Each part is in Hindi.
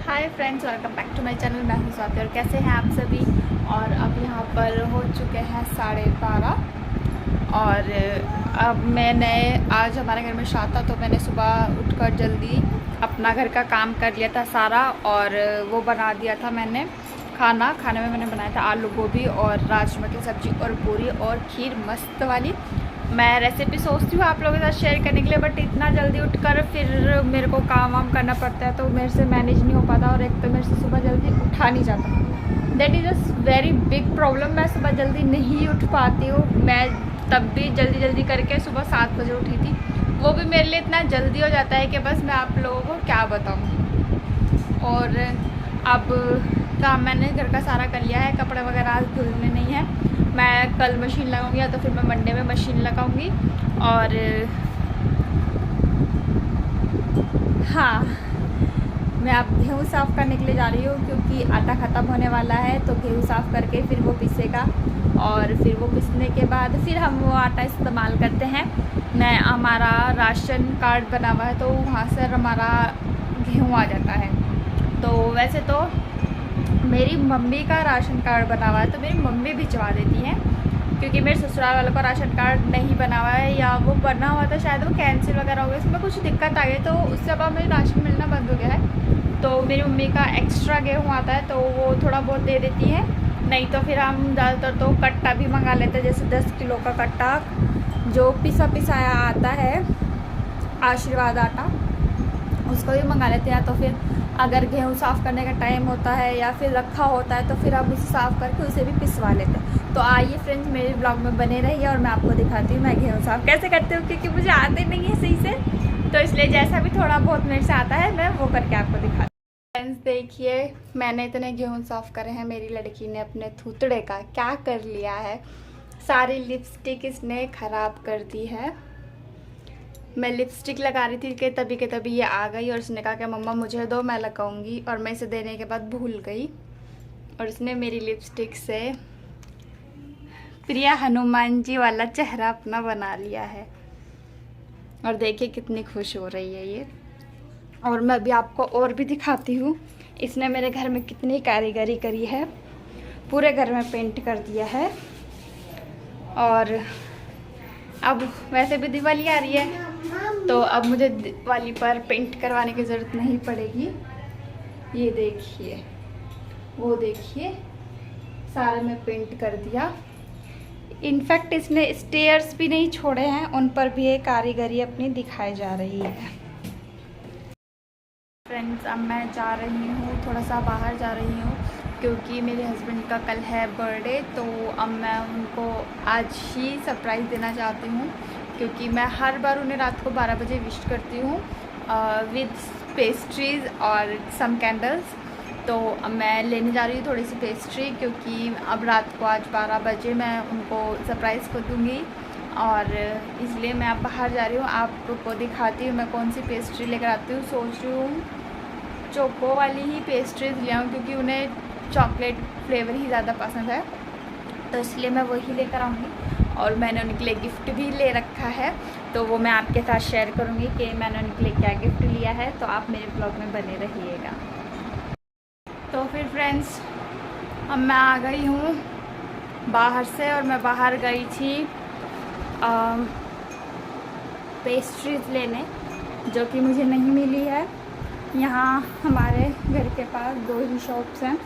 Hi friends, welcome back to my channel. मैं हूं स्वाति और कैसे हैं आप सभी। और अब यहाँ पर हो चुके हैं 12:30 और अब मैंने आज हमारे घर में श्राद्ध था तो मैंने सुबह उठकर जल्दी अपना घर का काम कर लिया था सारा और वो बना दिया था मैंने खाने में मैंने बनाया था आलू गोभी और राजमा की सब्ज़ी और पूरी और खीर मस्त वाली। मैं रेसिपी सोचती हूँ आप लोगों के साथ शेयर करने के लिए, बट इतना जल्दी उठकर फिर मेरे को काम वाम करना पड़ता है तो मेरे से मैनेज नहीं हो पाता और एक तो मेरे से सुबह जल्दी उठा नहीं जाता। That is a very big problem. मैं सुबह जल्दी नहीं उठ पाती हूँ। मैं तब भी जल्दी करके सुबह 7 बजे उठी थी, वो भी मेरे लिए इतना जल्दी हो जाता है कि बस मैं आप लोगों को क्या बताऊँ। और अब काम मैंने घर का सारा कर लिया है, कपड़े वगैरह आज धुलने नहीं है। मैं कल मशीन लगाऊंगी या तो फिर मैं मंडे में मशीन लगाऊंगी। और हाँ, मैं अब गेहूँ साफ़ करने के लिए जा रही हूँ क्योंकि आटा ख़त्म होने वाला है तो गेहूँ साफ़ करके फिर वो पिसेगा और फिर वो पिसने के बाद फिर हम वो आटा इस्तेमाल करते हैं। मैं हमारा राशन कार्ड बना हुआ है तो वहाँ से हमारा गेहूँ आ जाता है। तो वैसे तो मेरी मम्मी का राशन कार्ड बना हुआ है तो मेरी मम्मी भिजवा देती है क्योंकि मेरे ससुराल वालों का राशन कार्ड नहीं बना हुआ है, या वो बना हुआ था शायद वो कैंसिल वगैरह हो गया, इसमें कुछ दिक्कत आ गई तो उससे अब मुझे राशन मिलना बंद हो गया है। तो मेरी मम्मी का एक्स्ट्रा गेहूँ आता है तो वो थोड़ा बहुत दे देती है, नहीं तो फिर हम ज़्यादातर तो कट्टा भी मंगा लेते हैं, जैसे 10 किलो का कट्टा जो पिसाया आता है आशीर्वाद आटा, उसको भी मंगा लेते हैं। तो फिर अगर गेहूँ साफ़ करने का टाइम होता है या फिर रखा होता है तो फिर हम उसे साफ़ करके उसे भी पिसवा लेते हैं। तो आइए फ्रेंड्स, मेरे ब्लॉग में बने रहिए और मैं आपको दिखाती हूँ मैं गेहूँ साफ़ कैसे करती हूँ, क्योंकि मुझे आते नहीं है सही से, तो इसलिए जैसा भी थोड़ा बहुत मेरे से आता है मैं वो करके आपको दिखाती हूँ। फ्रेंड्स देखिए, मैंने इतने गेहूँ साफ़ करे हैं, मेरी लड़की ने अपने थूथड़े का क्या कर लिया है, सारी लिपस्टिक इसने ख़राब कर दी है। मैं लिपस्टिक लगा रही थी कि तभी के तभी ये आ गई और उसने कहा कि मम्मा मुझे दो, मैं लगाऊंगी, और मैं इसे देने के बाद भूल गई और उसने मेरी लिपस्टिक से प्रिया हनुमान जी वाला चेहरा अपना बना लिया है। और देखिए कितनी खुश हो रही है ये। और मैं भी आपको और भी दिखाती हूँ, इसने मेरे घर में कितनी कारीगरी करी है, पूरे घर में पेंट कर दिया है। और अब वैसे भी दिवाली आ रही है तो अब मुझे दिवाली पर पेंट करवाने की ज़रूरत नहीं पड़ेगी। ये देखिए, वो देखिए, सारा में पेंट कर दिया। इनफैक्ट इसने स्टेयर्स भी नहीं छोड़े हैं, उन पर भी ये कारीगरी अपनी दिखाई जा रही है। फ्रेंड्स अब मैं जा रही हूँ, थोड़ा सा बाहर जा रही हूँ क्योंकि मेरे हस्बैंड का कल है बर्थडे, तो अब मैं उनको आज ही सरप्राइज़ देना चाहती हूँ क्योंकि मैं हर बार उन्हें रात को 12 बजे विश करती हूँ विद पेस्ट्रीज़ और सम कैंडल्स। तो अब मैं लेने जा रही हूँ थोड़ी सी पेस्ट्री क्योंकि अब रात को आज 12 बजे मैं उनको सरप्राइज़ को दूँगी और इसलिए मैं अब बाहर जा रही हूँ। आपको दिखाती हूँ मैं कौन सी पेस्ट्री लेकर आती हूँ। सोच रही हूँ चोको वाली ही पेस्ट्रीज ले आऊँ क्योंकि उन्हें चॉकलेट फ्लेवर ही ज़्यादा पसंद है, तो इसलिए मैं वही लेकर आऊँगी। और मैंने उनके लिए गिफ्ट भी ले रखा है तो वो मैं आपके साथ शेयर करूँगी कि मैंने उनके लिए क्या गिफ्ट लिया है, तो आप मेरे ब्लॉग में बने रहिएगा। तो फिर फ्रेंड्स अब मैं आ गई हूँ बाहर से और मैं बाहर गई थी पेस्ट्रीज लेने जो कि मुझे नहीं मिली है। यहाँ हमारे घर के पास 2 ही शॉप्स हैं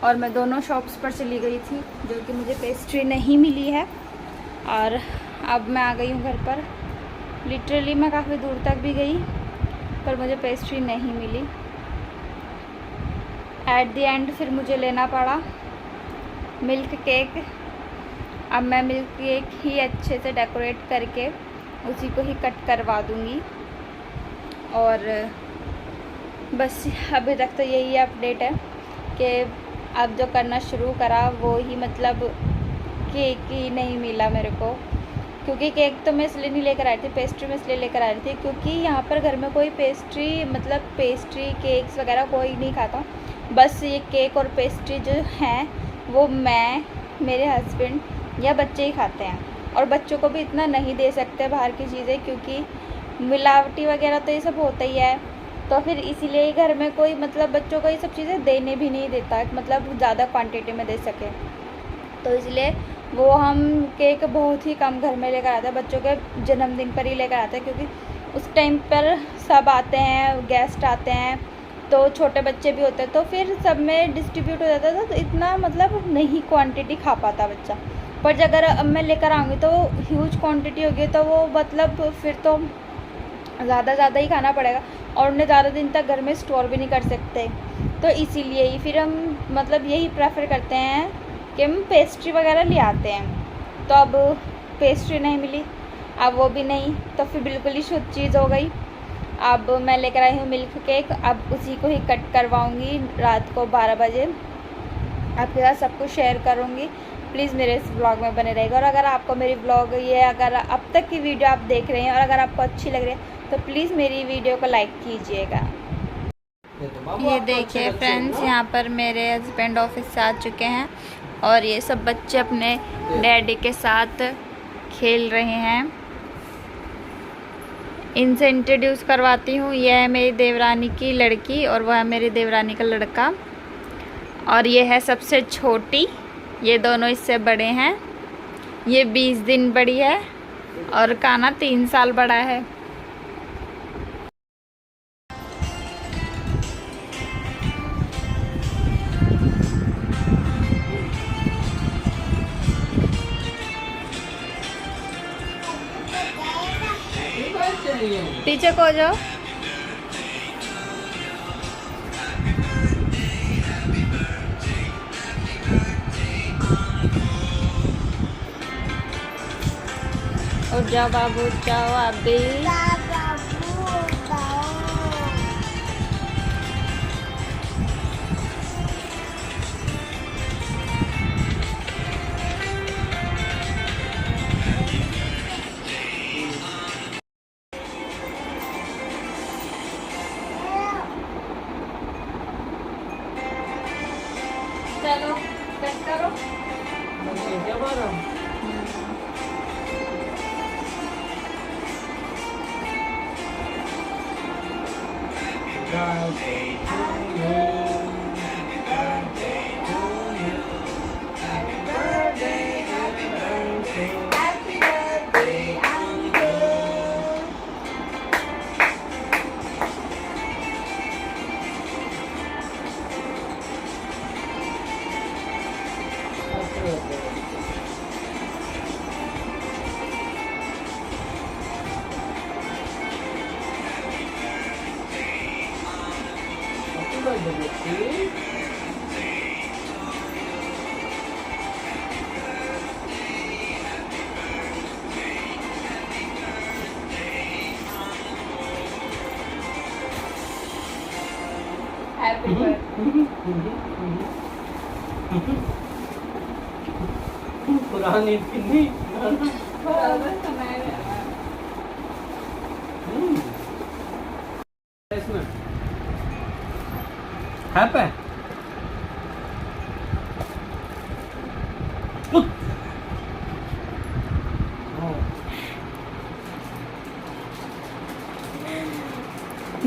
और मैं दोनों शॉप्स पर चली गई थी जो कि मुझे पेस्ट्री नहीं मिली है। और अब मैं आ गई हूँ घर पर। लिटरली मैं काफ़ी दूर तक भी गई पर मुझे पेस्ट्री नहीं मिली। एट द एंड फिर मुझे लेना पड़ा मिल्क केक। अब मैं मिल्क केक ही अच्छे से डेकोरेट करके उसी को ही कट करवा दूँगी। और बस अभी तक तो यही अपडेट है कि अब जो करना शुरू करा वो ही, मतलब केक ही नहीं मिला मेरे को, क्योंकि केक तो मैं इसलिए नहीं लेकर आई थी, पेस्ट्री में इसलिए लेकर आ रही थी क्योंकि यहाँ पर घर में कोई पेस्ट्री, मतलब पेस्ट्री केक्स वगैरह कोई नहीं खाता। बस ये केक और पेस्ट्री जो हैं वो मैं, मेरे हस्बैंड या बच्चे ही खाते हैं, और बच्चों को भी इतना नहीं दे सकते बाहर की चीज़ें क्योंकि मिलावटी वगैरह तो ये सब होता ही है। तो फिर इसीलिए ही घर में कोई मतलब बच्चों को ये सब चीज़ें देने भी नहीं देता, मतलब ज़्यादा क्वांटिटी में दे सके। तो इसलिए वो हम केक बहुत ही कम घर में लेकर आते हैं, बच्चों के जन्मदिन पर ही लेकर आते हैं, क्योंकि उस टाइम पर सब आते हैं, गेस्ट आते हैं, तो छोटे बच्चे भी होते हैं, तो फिर सब में डिस्ट्रीब्यूट हो जाता था, तो इतना मतलब नहीं क्वांटिटी खा पाता बच्चा। पर अगर अब मैं लेकर आऊँगी तो ह्यूज क्वांटिटी होगी, तो वो मतलब फिर तो ज़्यादा ही खाना पड़ेगा, और उन्हें ज़्यादा दिन तक घर में स्टोर भी नहीं कर सकते। तो इसीलिए ही फिर हम मतलब यही प्रेफर करते हैं कि हम पेस्ट्री वगैरह ले आते हैं। तो अब पेस्ट्री नहीं मिली, अब वो भी नहीं, तो फिर बिल्कुल ही शुद्ध चीज़ हो गई। अब मैं लेकर आई हूँ मिल्क केक, अब उसी को ही कट करवाऊँगी रात को 12 बजे, आपके साथ सब कुछ शेयर करूँगी। प्लीज़ मेरे इस ब्लॉग में बने रहेगा। और अगर आपको मेरी ब्लॉग ये अगर अब तक की वीडियो आप देख रहे हैं और अगर आपको अच्छी लग रही है तो प्लीज़ मेरी वीडियो को लाइक कीजिएगा। ये देखिए फ्रेंड्स, यहाँ पर मेरे हस्बैंड ऑफिस से आ चुके हैं और ये सब बच्चे अपने डैडी के साथ खेल रहे हैं। इनसे इंट्रोड्यूस करवाती हूँ, यह है मेरी देवरानी की लड़की और वह है मेरी देवरानी का लड़का, और ये है सबसे छोटी, ये दोनों इससे बड़े हैं। ये 20 दिन बड़ी है और काना 3 साल बड़ा है। पीछे को जाओ। उठ जाओ बाबू, उठ जाओ आप भी। चलो कट करो। हैप्पी पुरानी पिन्नी इसमें हैप्पी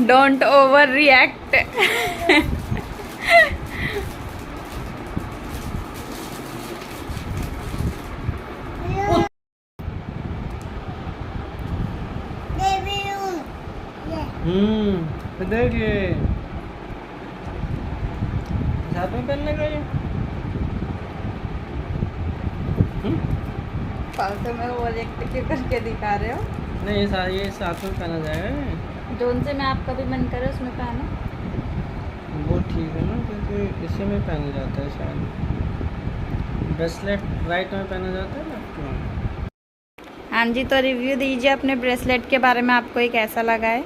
डोंट ओवर रिएक्ट। देखिए साथ में पहनने का ये फालतू में वो रिएक्ट क्यों करके दिखा रहे हो? नहीं, ये साथ में पहना जाएगा। जोन से मैं आपका भी मन करे उसमें पहनो। वो ठीक है ना, क्योंकि इसी में पहना जाता है शायद। ब्रेसलेट राइट में पहना जाता है, लेफ्ट में। हाँ जी, तो रिव्यू दीजिए अपने ब्रेसलेट के बारे में, आपको ये कैसा लगा है?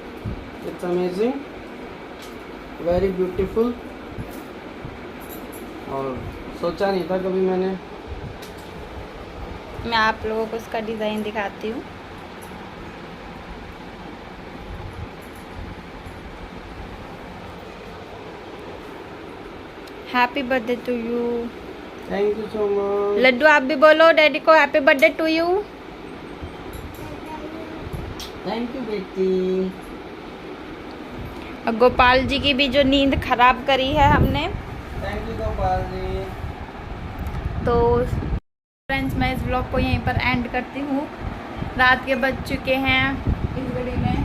It's amazing, very beautiful. और सोचा नहीं था कभी मैंने। मैं आप लोगों को इसका डिज़ाइन दिखाती हूँ। Happy birthday to you. Thank you so much. Laddu आप भी बोलो डैडी को happy birthday to you. Thank you बेटी। और गोपाल जी की भी जो नींद खराब करी है हमने। Thank you Gopal ji. तो फ्रेंड्स मैं इस ब्लॉग को यहीं पर एंड करती हूँ। रात के बज चुके हैं इस घड़ी में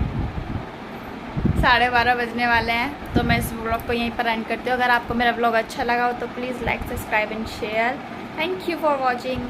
12:30 बजने वाले हैं। तो मैं इस ब्लॉग को यहीं पर एंड करती हूँ। अगर आपको मेरा ब्लॉग अच्छा लगा हो तो please like, subscribe and share. Thank you for watching.